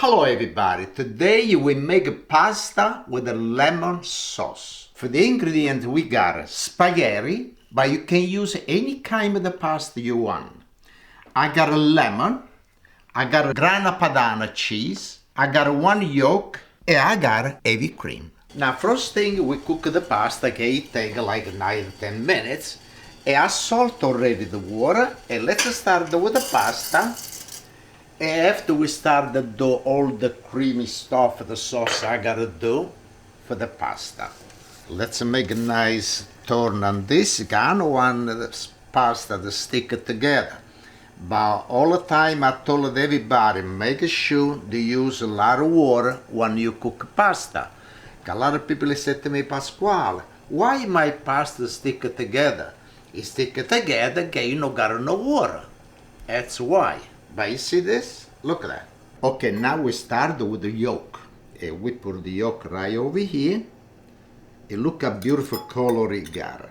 Hello everybody, today we make pasta with a lemon sauce. For the ingredient we got spaghetti, but you can use any kind of the pasta you want. I got a lemon, I got a grana padano cheese, I got one yolk, and I got heavy cream. Now first thing we cook the pasta, okay, it take like 9 to 10 minutes. And I salt already the water, and let's start with the pasta. And after we start to do all the creamy stuff, the sauce I gotta do for the pasta. Let's make a nice turn on this. I don't want the pasta to stick together. But all the time I told everybody, make sure to use a lot of water when you cook pasta. A lot of people said to me, Pasquale, why my pasta stick together? It stick together because you don't got no water. That's why. But you see this? Look at that. Okay, now we start with the yolk. And we put the yolk right over here. And look how beautiful color it got.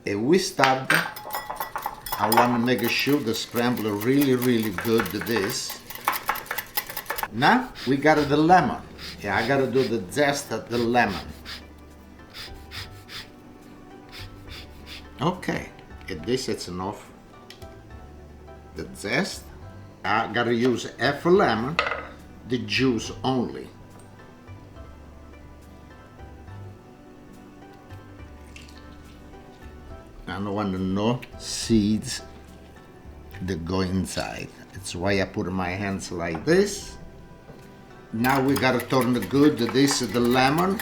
And we start, I want to make sure the scramble really good to this. Now we got the lemon. Yeah, I gotta do the zest of the lemon. Okay, and this is enough. The zest, I gotta use half a lemon, the juice only. I don't want no seeds that go inside. That's why I put my hands like this. Now we gotta turn the good. This is the lemon.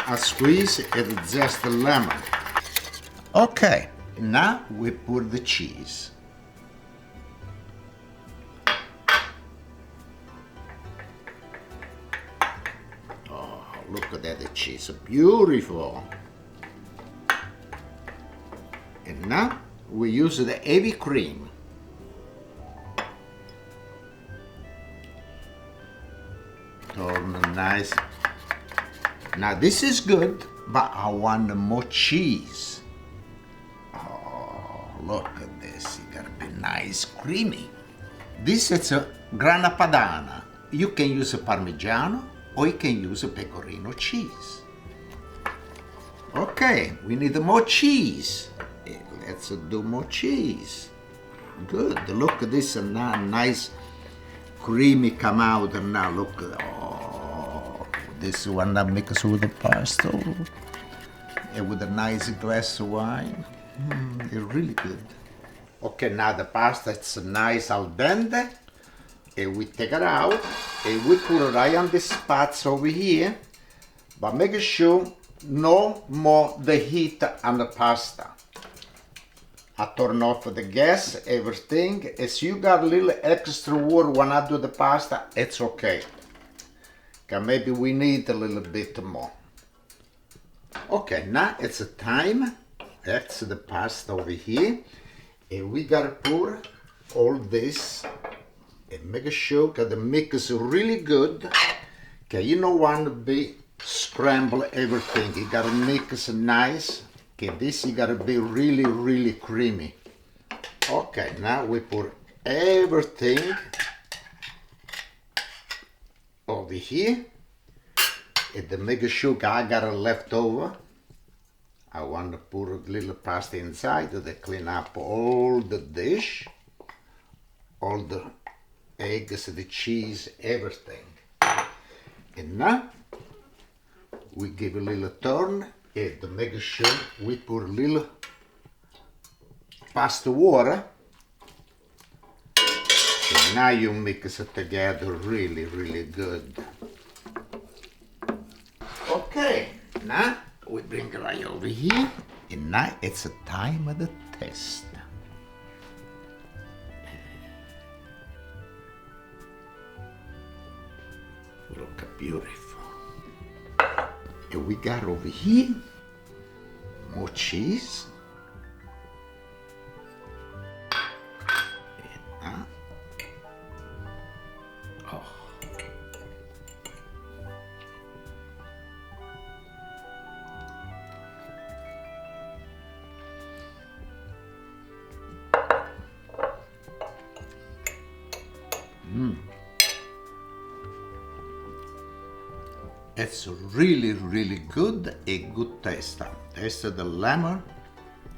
I squeeze and zest the lemon. Okay, now we put the cheese. Look at that, the cheese, beautiful. And now we use the heavy cream. Turn nice. Now this is good, but I want more cheese. Oh, look at this, it gotta be nice, creamy. This is a grana padano. You can use a Parmigiano, or you can use a pecorino cheese. Okay, we need more cheese. Let's do more cheese. Good, look at this, nice creamy come out, and now look at, oh, this one I mix with the pasta, and with a nice glass of wine. It's really good. Okay, now the pasta, it's nice al dente. And we take it out and we put it right on the spots over here, but make sure no more the heat on the pasta. I turn off the gas, everything. If you got a little extra water when I do the pasta, it's okay. Cause maybe we need a little bit more. Okay, now it's time. That's the pasta over here. And we gotta pour all this. And make sure that the mix is really good. Okay, you don't want to be scramble everything. You gotta mix nice. Okay, this you gotta be really creamy. Okay, now we put everything over here. And to make sure I got a leftover. I want to put a little pasta inside to clean up all the dish, all the eggs, the cheese, everything. And now we give a little turn and to make sure we put a little pasta water. And now you mix it together really good. Okay, now we bring it right over here, and now it's the time of the test. Look beautiful. And we got over here more cheese. And oh. It's really, really good, a good taste. Taste the lemon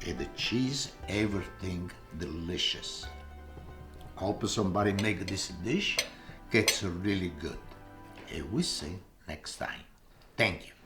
and the cheese, everything delicious. Hope somebody make this dish. It's really good. And we see next time. Thank you.